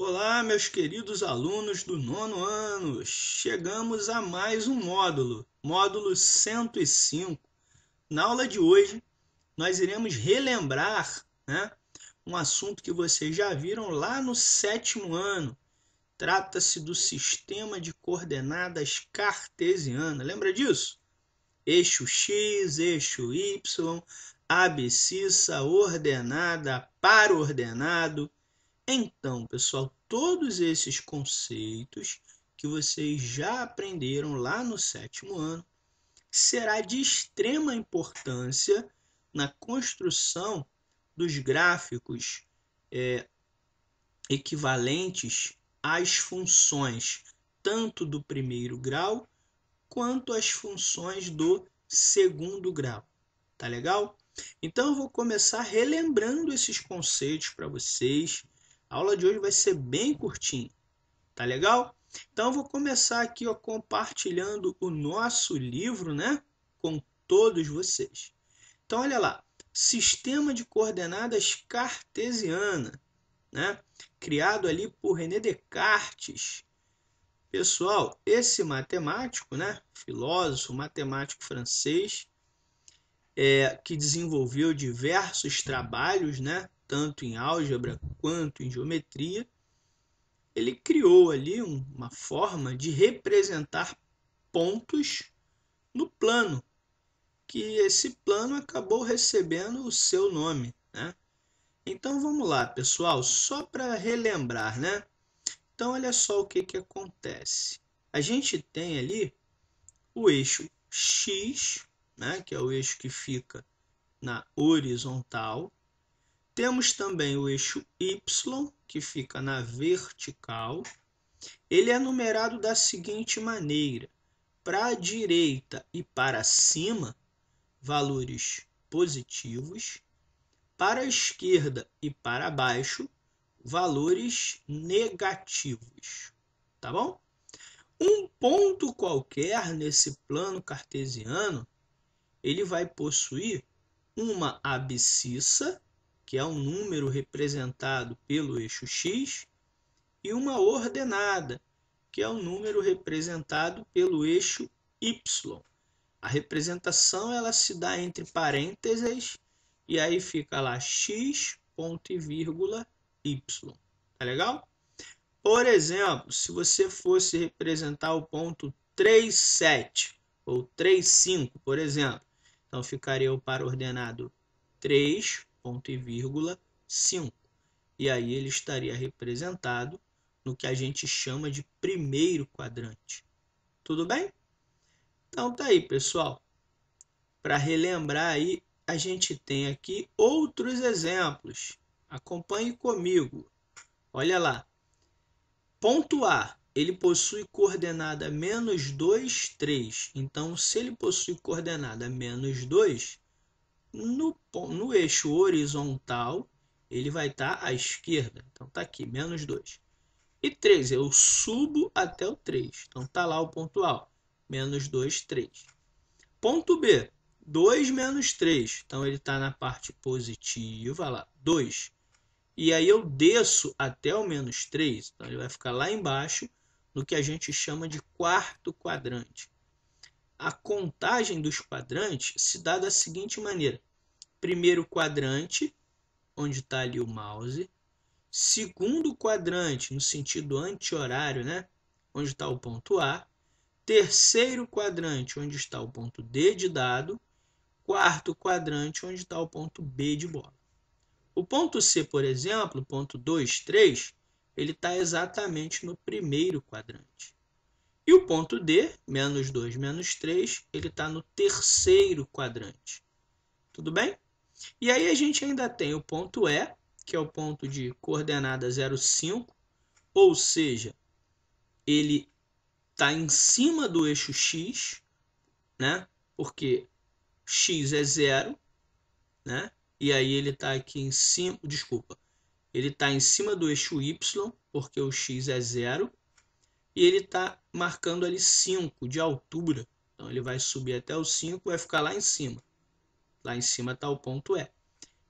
Olá, meus queridos alunos do nono ano. Chegamos a mais um módulo 105. Na aula de hoje, nós iremos relembrar, um assunto que vocês já viram lá no sétimo ano. Trata-se do sistema de coordenadas cartesiana. Lembra disso? Eixo X, eixo Y, abscissa, ordenada, para-ordenado. Então, pessoal, todos esses conceitos que vocês já aprenderam lá no sétimo ano será de extrema importância na construção dos gráficos equivalentes às funções tanto do primeiro grau quanto às funções do segundo grau. Tá legal? Então, eu vou começar relembrando esses conceitos para vocês. A aula de hoje vai ser bem curtinha, tá legal? Então eu vou começar aqui compartilhando o nosso livro, com todos vocês. Então olha lá, sistema de coordenadas cartesiana, criado ali por René Descartes. Pessoal, esse matemático, filósofo, matemático francês, que desenvolveu diversos trabalhos, tanto em álgebra quanto em geometria, ele criou ali uma forma de representar pontos no plano, que esse plano acabou recebendo o seu nome. Então vamos lá, pessoal, só para relembrar. Então olha só o que acontece. A gente tem ali o eixo X, que é o eixo que fica na horizontal. Temos também o eixo Y, que fica na vertical. Ele é numerado da seguinte maneira: para a direita e para cima, valores positivos; para a esquerda e para baixo, valores negativos. Tá bom? Um ponto qualquer nesse plano cartesiano, ele vai possuir uma abscissa, que é um número representado pelo eixo X, e uma ordenada, que é um número representado pelo eixo Y. A representação ela se dá entre parênteses e aí fica lá X, ponto e vírgula, Y. Tá legal? Por exemplo, se você fosse representar o ponto 3,7 ou 3,5, por exemplo, então ficaria o par ordenado 3, ponto e vírgula, 5. E aí ele estaria representado no que a gente chama de primeiro quadrante. Tudo bem? Então tá aí, pessoal. Para relembrar aí, a gente tem aqui outros exemplos. Acompanhe comigo. Olha lá. Ponto A, ele possui coordenada menos 2, 3. Então, se ele possui coordenada menos 2, no eixo horizontal, ele vai estar à esquerda. Então, está aqui, menos 2. E 3, eu subo até o 3. Então, está lá o ponto A, menos 2, 3. Ponto B, 2 menos 3. Então, ele está na parte positiva, lá, 2. E aí eu desço até o menos 3. Então, ele vai ficar lá embaixo, no que a gente chama de quarto quadrante. A contagem dos quadrantes se dá da seguinte maneira: primeiro quadrante, onde está ali o mouse; segundo quadrante, no sentido anti-horário, onde está o ponto A; terceiro quadrante, onde está o ponto D de dado; quarto quadrante, onde está o ponto B de bola. O ponto C, por exemplo, ponto 2, 3, ele está exatamente no primeiro quadrante. E o ponto D, menos 2, menos 3, ele está no terceiro quadrante. Tudo bem? E aí a gente ainda tem o ponto E, que é o ponto de coordenada 0,5, ou seja, ele está em cima do eixo X, porque X é 0, e aí ele está aqui em cima, ele está em cima do eixo Y, porque o X é 0, e ele está marcando ali 5 de altura. Então ele vai subir até o 5 e vai ficar lá em cima. Lá em cima está o ponto E.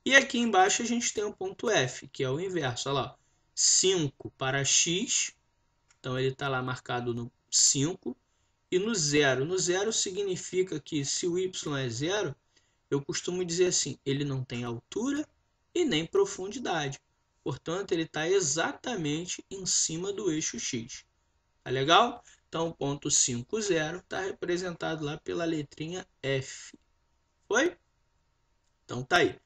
E aqui embaixo a gente tem o ponto F, que é o inverso. Olha lá, 5 para x, então ele está lá marcado no 5, e no 0. No 0 significa que se o y é 0, eu costumo dizer assim, ele não tem altura e nem profundidade. Portanto, ele está exatamente em cima do eixo x. Tá legal? Então, o ponto 5, 0 está representado lá pela letrinha F. Foi? Então, tá aí.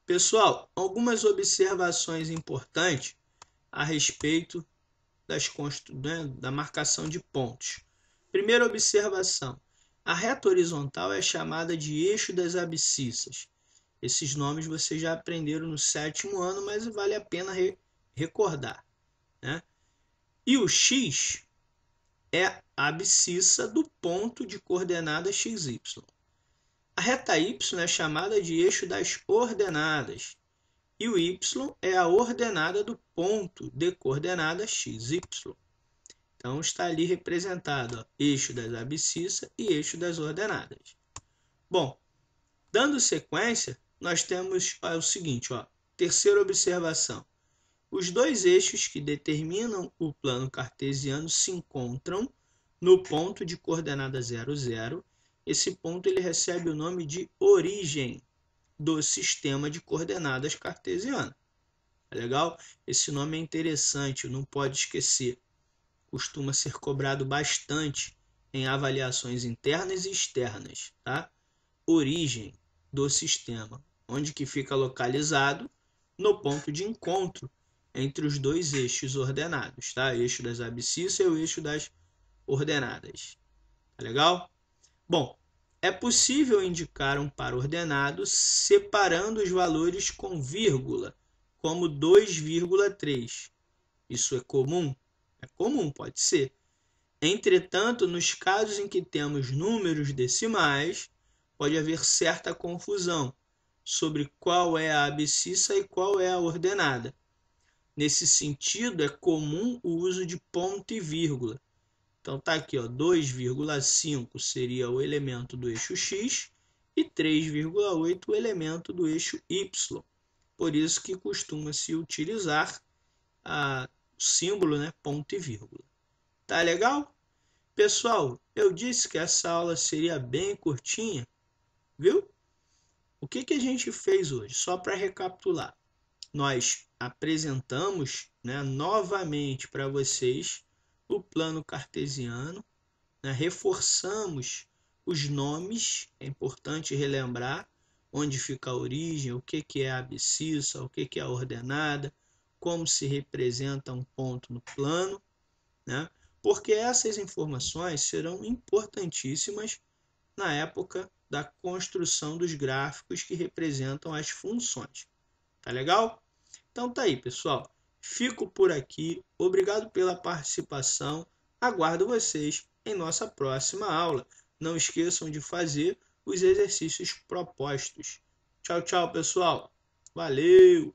Pessoal, algumas observações importantes a respeito da marcação de pontos. Primeira observação. A reta horizontal é chamada de eixo das abscissas. Esses nomes vocês já aprenderam no 7º ano, mas vale a pena recordar, né? E o x é a abscissa do ponto de coordenada xy. A reta y é chamada de eixo das ordenadas. E o y é a ordenada do ponto de coordenada xy. Então, está ali representado, ó, eixo das abscissas e eixo das ordenadas. Bom, dando sequência, nós temos o seguinte, ó, terceira observação. Os dois eixos que determinam o plano cartesiano se encontram no ponto de coordenada 0, 0. Esse ponto ele recebe o nome de origem do sistema de coordenadas cartesiano. É legal? Esse nome é interessante, não pode esquecer. Costuma ser cobrado bastante em avaliações internas e externas, tá? Origem do sistema, onde que fica localizado no ponto de encontro entre os dois eixos ordenados, tá? O eixo das abscissas e o eixo das ordenadas. Tá legal? Bom, é possível indicar um par ordenado separando os valores com vírgula, como 2,3. Isso é comum? É comum, pode ser. Entretanto, nos casos em que temos números decimais, pode haver certa confusão sobre qual é a abscissa e qual é a ordenada. Nesse sentido, é comum o uso de ponto e vírgula. Então, está aqui, 2,5 seria o elemento do eixo x e 3,8 o elemento do eixo y. Por isso que costuma-se utilizar o símbolo, né, ponto e vírgula. Tá legal? Pessoal, eu disse que essa aula seria bem curtinha, viu? O que a gente fez hoje? Só para recapitular. Nós apresentamos, né, novamente para vocês o plano cartesiano, né, reforçamos os nomes, é importante relembrar onde fica a origem, o que é a abscissa, o que é a ordenada, como se representa um ponto no plano, né, porque essas informações serão importantíssimas na época da construção dos gráficos que representam as funções. Tá legal? Então tá aí, pessoal. Fico por aqui. Obrigado pela participação. Aguardo vocês em nossa próxima aula. Não esqueçam de fazer os exercícios propostos. Tchau, tchau, pessoal. Valeu!